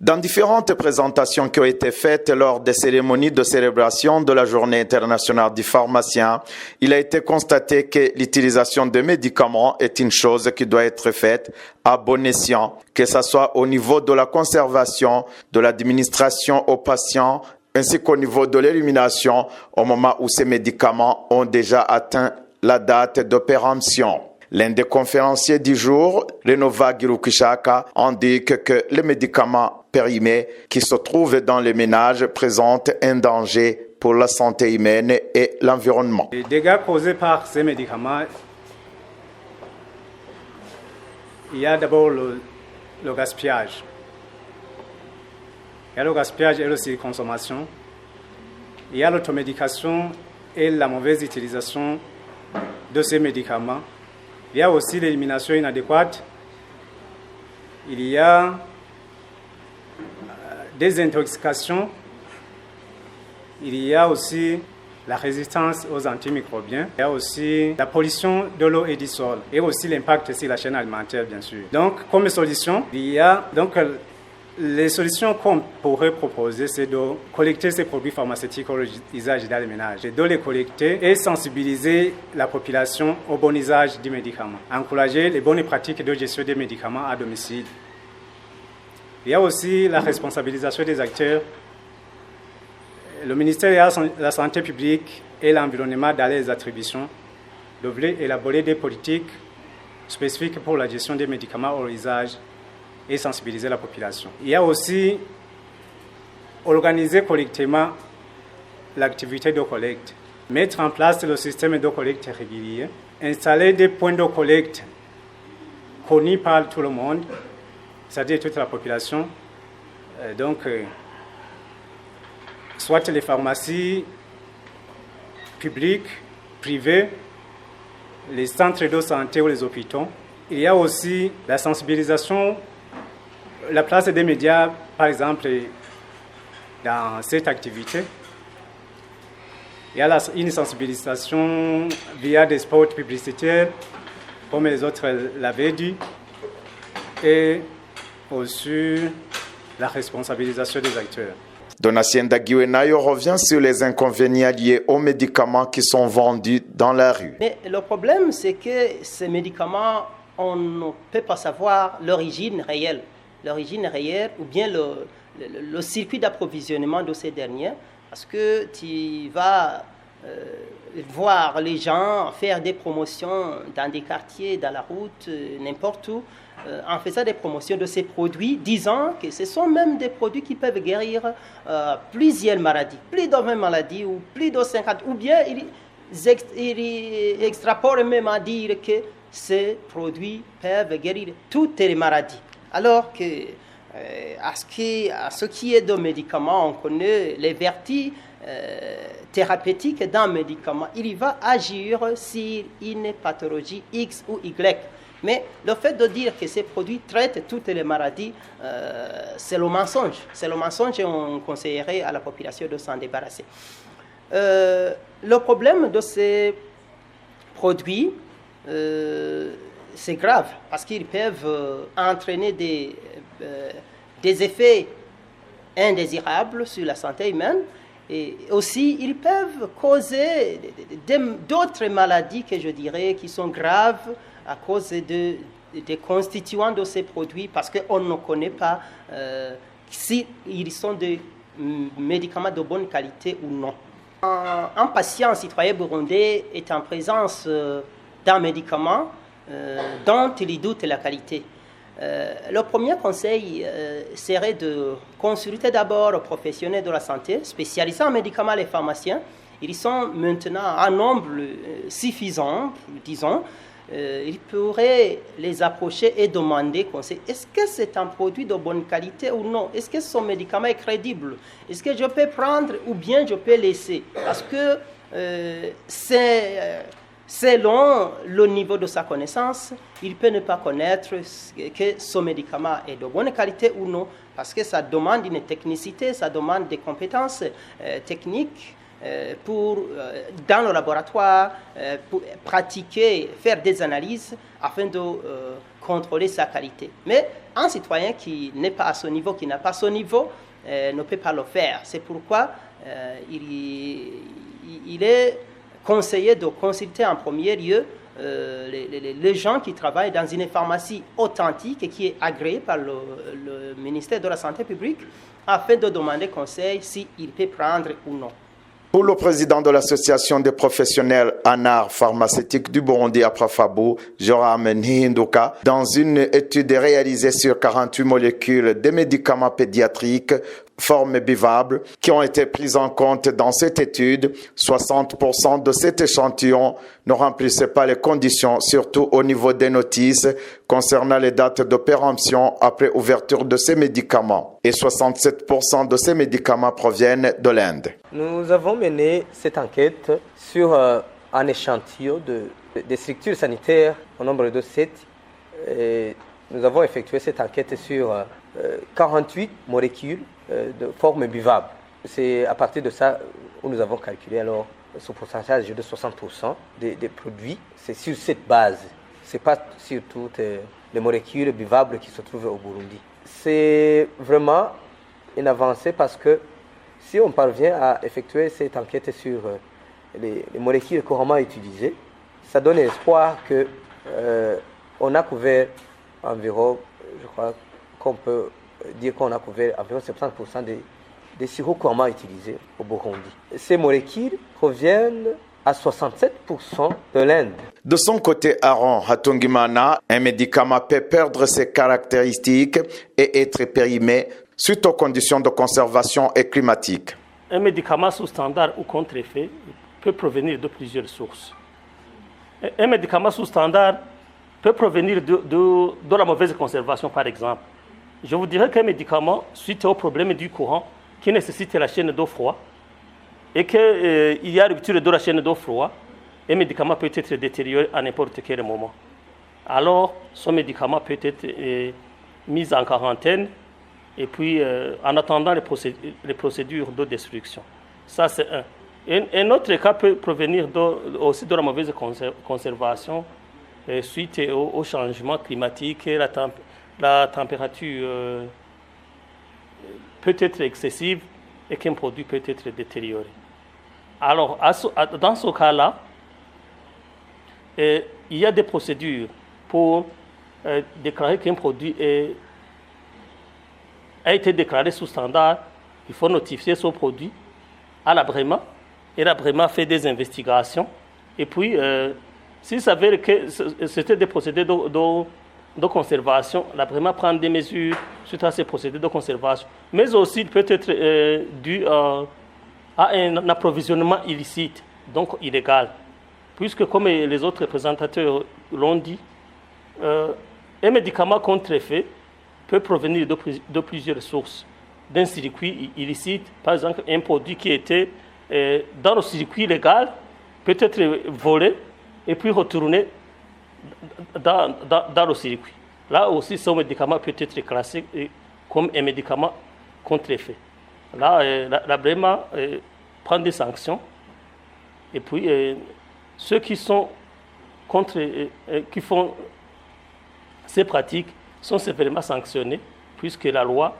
Dans différentes présentations qui ont été faites lors des cérémonies de célébration de la Journée internationale du pharmacien, il a été constaté que l'utilisation de médicaments est une chose qui doit être faite à bon escient, que ce soit au niveau de la conservation, de l'administration aux patients, ainsi qu'au niveau de l'élimination au moment où ces médicaments ont déjà atteint la date de péremption. L'un des conférenciers du jour, Renova Girukishaka, indique que les médicaments périmés qui se trouvent dans les ménages présentent un danger pour la santé humaine et l'environnement. Les dégâts causés par ces médicaments, il y a d'abord le gaspillage. Il y a le gaspillage et la surconsommation. Il y a l'automédication et la mauvaise utilisation de ces médicaments. Il y a aussi l'élimination inadéquate. Il y a des intoxications. Il y a aussi la résistance aux antimicrobiens. Il y a aussi la pollution de l'eau et du sol. Et aussi l'impact sur la chaîne alimentaire, bien sûr. Donc, comme solution, il y a les solutions qu'on pourrait proposer, c'est de collecter ces produits pharmaceutiques au usage dans les ménages, de les collecter et sensibiliser la population au bon usage du médicament, encourager les bonnes pratiques de gestion des médicaments à domicile. Il y a aussi la responsabilisation des acteurs. Le ministère de la Santé publique et l'environnement dans les attributions devraient élaborer des politiques spécifiques pour la gestion des médicaments au usage et sensibiliser la population. Il y a aussi organiser collectivement l'activité de collecte, mettre en place le système de collecte régulier, installer des points de collecte connus par tout le monde, c'est-à-dire toute la population. Soit les pharmacies publiques, privées, les centres de santé ou les hôpitaux. Il y a aussi la sensibilisation, la place des médias, par exemple, dans cette activité. Il y a une sensibilisation via des spots publicitaires, comme les autres l'avaient dit, et aussi la responsabilisation des acteurs. Donatien Daguenayo revient sur les inconvénients liés aux médicaments qui sont vendus dans la rue. Mais le problème, c'est que ces médicaments, on ne peut pas savoir l'origine réelle ou bien le circuit d'approvisionnement de ces derniers, parce que tu vas voir les gens faire des promotions dans des quartiers, dans la route, n'importe où, en faisant des promotions de ces produits, disant que ce sont même des produits qui peuvent guérir plusieurs maladies, plus de 20 maladies ou plus de 50, ou bien ils extrapolent même à dire que ces produits peuvent guérir toutes les maladies. Alors que, à ce qui est de médicaments, on connaît les vertus thérapeutiques d'un médicament. Il va agir sur une pathologie X ou Y. Mais le fait de dire que ces produits traitent toutes les maladies, c'est le mensonge. C'est le mensonge et on conseillerait à la population de s'en débarrasser. Le problème de ces produits, c'est grave parce qu'ils peuvent entraîner des effets indésirables sur la santé humaine et aussi ils peuvent causer d'autres maladies que je dirais qui sont graves à cause des constituants de ces produits parce qu'on ne connaît pas s'ils sont des médicaments de bonne qualité ou non. Un patient citoyen burundais est en présence d'un médicament dont il doute la qualité. Le premier conseil serait de consulter d'abord les professionnels de la santé spécialisés en médicaments, les pharmaciens. Ils sont maintenant en nombre suffisant, disons. Il pourrait les approcher et demander conseil. Est-ce que c'est un produit de bonne qualité ou non? Est-ce que son médicament est crédible? Est-ce que je peux prendre ou bien je peux laisser? Parce que selon le niveau de sa connaissance, il peut ne pas connaître que son médicament est de bonne qualité ou non, parce que ça demande une technicité, ça demande des compétences techniques dans le laboratoire, pour pratiquer, faire des analyses afin de contrôler sa qualité. Mais un citoyen qui n'est pas à ce niveau, qui n'a pas ce niveau, ne peut pas le faire. C'est pourquoi il est conseillé de consulter en premier lieu les gens qui travaillent dans une pharmacie authentique et qui est agréée par le ministère de la Santé publique afin de demander conseil s'il peut prendre ou non. Pour le président de l'association des professionnels en art pharmaceutique du Burundi à Prafabu, Joram Nhinduka, dans une étude réalisée sur 48 molécules de médicaments pédiatriques, formes buvables, qui ont été prises en compte dans cette étude, 60% de cet échantillon ne remplissaient pas les conditions, surtout au niveau des notices concernant les dates de péremption après ouverture de ces médicaments. Et 67% de ces médicaments proviennent de l'Inde. Nous avons mené cette enquête sur un échantillon de structures sanitaires au nombre de 7. Et nous avons effectué cette enquête sur 48 molécules de forme buvable. C'est à partir de ça où nous avons calculé alors ce pourcentage de 60% des produits. C'est sur cette base. Ce n'est pas sur toutes les molécules buvables qui se trouvent au Burundi. C'est vraiment une avancée parce que si on parvient à effectuer cette enquête sur les molécules couramment utilisées, ça donne espoir qu'on a couvert environ, je crois qu'on peut dire qu'on a couvert environ 70% des sirops couramment utilisés au Burundi. Ces molécules proviennent à 67% de l'Inde. De son côté, Aaron Hatungimana, un médicament peut perdre ses caractéristiques et être périmé suite aux conditions de conservation et climatiques. Un médicament sous standard ou contre-effet peut provenir de plusieurs sources. Un médicament sous standard peut provenir de la mauvaise conservation, par exemple. Je vous dirais qu'un médicament, suite au problème du courant, qui nécessite la chaîne d'eau froide, et qu'il y a rupture de la chaîne d'eau froide, un médicament peut être détérioré à n'importe quel moment. Alors, ce médicament peut être mis en quarantaine, et puis en attendant les procédures de destruction. Ça, c'est un. Un autre cas peut provenir aussi de la mauvaise conservation suite au changement climatique et la température peut être excessive et qu'un produit peut être détérioré. Alors, dans ce cas-là, il y a des procédures pour déclarer qu'un produit a été déclaré sous standard. Il faut notifier ce produit à la BREMA et la BREMA fait des investigations. Et puis, s'il s'avère que c'était des procédés de conservation, la BREMA prend des mesures suite à ces procédés de conservation. Mais aussi, il peut être dû à un approvisionnement illicite, donc illégal. Puisque, comme les autres représentateurs l'ont dit, un médicament contre-effet peut provenir de plusieurs sources. D'un circuit illicite, par exemple, un produit qui était dans le circuit légal peut être volé et puis retourné dans le circuit. Là aussi, ce médicament peut être classé comme un médicament contre-effet. Là, la BREMA prend des sanctions et puis ceux qui sont qui font ces pratiques sont sévèrement sanctionnés puisque la loi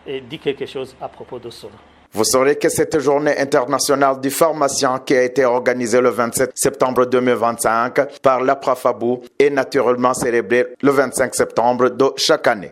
dit quelque chose à propos de cela. Vous saurez que cette journée internationale du pharmacien qui a été organisée le 27 septembre 2025 par l'APRAFABU est naturellement célébrée le 25 septembre de chaque année.